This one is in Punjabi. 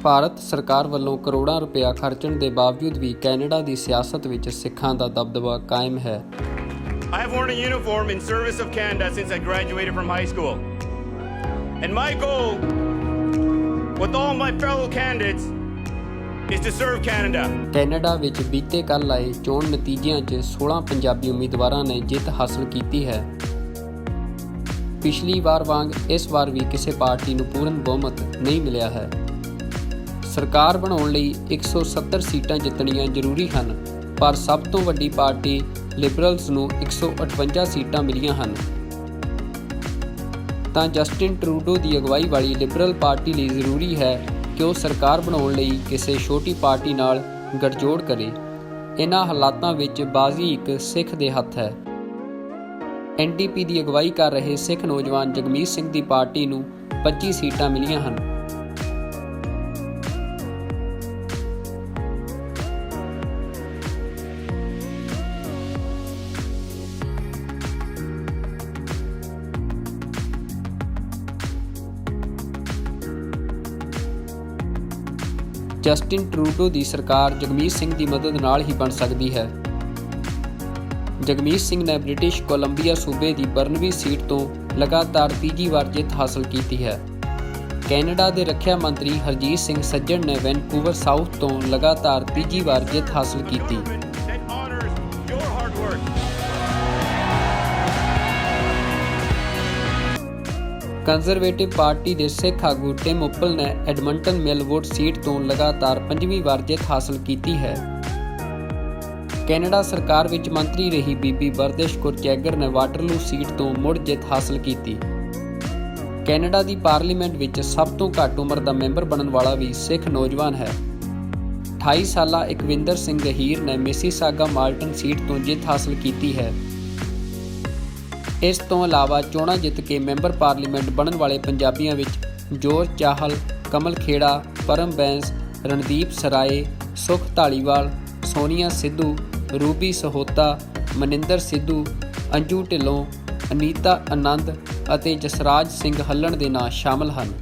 ਭਾਰਤ ਸਰਕਾਰ ਵੱਲੋਂ ਕਰੋੜਾਂ ਰੁਪਇਆ ਖਰਚਣ ਦੇ ਬਾਵਜੂਦ ਵੀ ਕੈਨੇਡਾ ਦੀ ਸਿਆਸਤ ਵਿੱਚ ਸਿੱਖਾਂ ਦਾ ਦਬਦਬਾ ਕਾਇਮ ਹੈ। I have worn a uniform in service of Canada since I graduated from high school. And my goal with all my fellow candidates is to serve Canada. Canada ਵਿੱਚ ਬੀਤੇ ਕੱਲ੍ਹ ਆਏ ਚੋਣ ਨਤੀਜਿਆਂ 'ਚ 16 ਪੰਜਾਬੀ ਉਮੀਦਵਾਰਾਂ ਨੇ ਜਿੱਤ ਹਾਸਲ ਕੀਤੀ ਹੈ। ਪਿਛਲੀ ਵਾਰ ਵਾਂਗ ਇਸ ਵਾਰ ਵੀ ਕਿਸੇ ਪਾਰਟੀ ਨੂੰ ਪੂਰਨ ਬਹੁਮਤ ਨਹੀਂ ਮਿਲਿਆ ਹੈ। ਸਰਕਾਰ ਬਣਾਉਣ ਲਈ 170 ਸੀਟਾਂ ਜਿੱਤਣੀਆਂ ਜ਼ਰੂਰੀ ਹਨ, ਪਰ ਸਭ ਤੋਂ ਵੱਡੀ ਪਾਰਟੀ ਲਿਬਰਲਸ ਨੂੰ 158 ਸੀਟਾਂ ਮਿਲੀਆਂ ਹਨ। ਤਾਂ ਜਸਟਿਨ ਟਰੂਡੋ ਦੀ ਅਗਵਾਈ ਵਾਲੀ ਲਿਬਰਲ ਪਾਰਟੀ ਲਈ ਜ਼ਰੂਰੀ ਹੈ ਕਿ ਉਹ ਸਰਕਾਰ ਬਣਾਉਣ ਲਈ ਕਿਸੇ ਛੋਟੀ ਪਾਰਟੀ ਨਾਲ ਗੱਠਜੋੜ ਕਰੇ। ਇਹਨਾਂ ਹਾਲਾਤਾਂ ਵਿੱਚ ਬਾਜ਼ੀ ਇੱਕ ਸਿੱਖ ਦੇ ਹੱਥ ਹੈ। NDP ਦੀ ਅਗਵਾਈ ਕਰ ਰਹੇ ਸਿੱਖ ਨੌਜਵਾਨ ਜਗਮੀਤ ਸਿੰਘ ਦੀ ਪਾਰਟੀ ਨੂੰ 25 ਸੀਟਾਂ ਮਿਲੀਆਂ ਹਨ। ਜਸਟਿਨ ਟਰੂਡੋ ਦੀ ਸਰਕਾਰ ਜਗਮੀਤ ਸਿੰਘ ਦੀ ਮਦਦ ਨਾਲ ਹੀ ਬਣ ਸਕਦੀ ਹੈ। ਜਗਮੀਤ ਸਿੰਘ ਨੇ ਬ੍ਰਿਟਿਸ਼ ਕੋਲੰਬੀਆ ਸੂਬੇ ਦੀ ਬਰਨਵੀ ਸੀਟ ਤੋਂ ਲਗਾਤਾਰ ਤੀਜੀ ਵਾਰ ਜਿੱਤ ਹਾਸਲ ਕੀਤੀ ਹੈ। ਕੈਨੇਡਾ ਦੇ ਰੱਖਿਆ ਮੰਤਰੀ ਹਰਜੀਤ ਸਿੰਘ ਸੱਜਣ ਨੇ ਵੈਨਕੂਵਰ ਸਾਊਥ ਤੋਂ ਲਗਾਤਾਰ ਤੀਜੀ ਵਾਰ ਜਿੱਤ ਹਾਸਲ ਕੀਤੀ। ਕੰਜ਼ਰਵੇਟਿਵ ਪਾਰਟੀ ਦੇ ਸਿੱਖ ਆਗੂ ਟਿਮ ਉੱਪਲ ਨੇ ਐਡਮੰਟਨ ਮਿਲਵੁੱਡ ਸੀਟ ਤੋਂ ਲਗਾਤਾਰ 5ਵੀਂ ਵਾਰ ਜਿੱਤ ਹਾਸਲ ਕੀਤੀ ਹੈ। ਕੈਨੇਡਾ ਸਰਕਾਰ ਵਿੱਚ ਮੰਤਰੀ ਰਹੀ ਬੀਬੀ ਬਰਦਿਸ਼ ਕੌਰ ਚੈਗਰ ਨੇ ਵਾਟਰਲੂ ਸੀਟ ਤੋਂ ਮੁੜ ਜਿੱਤ ਹਾਸਲ ਕੀਤੀ। ਕੈਨੇਡਾ ਦੀ ਪਾਰਲੀਮੈਂਟ ਵਿੱਚ ਸਭ ਤੋਂ ਘੱਟ ਉਮਰ ਦਾ ਮੈਂਬਰ ਬਣਨ ਵਾਲਾ ਵੀ ਸਿੱਖ ਨੌਜਵਾਨ ਹੈ। 28 ਸਾਲਾ ਇਕਵਿੰਦਰ ਸਿੰਘ ਗਹੀਰ ਨੇ ਮਿਸੀਸਾਗਾ ਮਾਲਟਨ ਸੀਟ ਤੋਂ ਜਿੱਤ ਹਾਸਲ ਕੀਤੀ ਹੈ। ਇਸ ਤੋਂ ਇਲਾਵਾ ਚੋਣਾਂ ਜਿੱਤ ਕੇ ਮੈਂਬਰ ਪਾਰਲੀਮੈਂਟ ਬਣਨ ਵਾਲੇ ਪੰਜਾਬੀਆਂ ਵਿੱਚ ਜੋਰ ਚਾਹਲ, ਕਮਲ ਖੇੜਾ, ਪਰਮ ਬੈਂਸ, ਰਣਦੀਪ ਸਰਾਏ, ਸੁਖ ਧਾਲੀਵਾਲ, ਸੋਨੀਆ ਸਿੱਧੂ, ਰੂਬੀ ਸਹੋਤਾ, ਮਨਿੰਦਰ ਸਿੱਧੂ, ਅੰਜੂ ਢਿੱਲੋਂ, ਅਨੀਤਾ ਆਨੰਦ ਅਤੇ ਜਸਰਾਜ ਸਿੰਘ ਹੱਲਣ ਦੇ ਨਾਂ ਸ਼ਾਮਲ ਹਨ।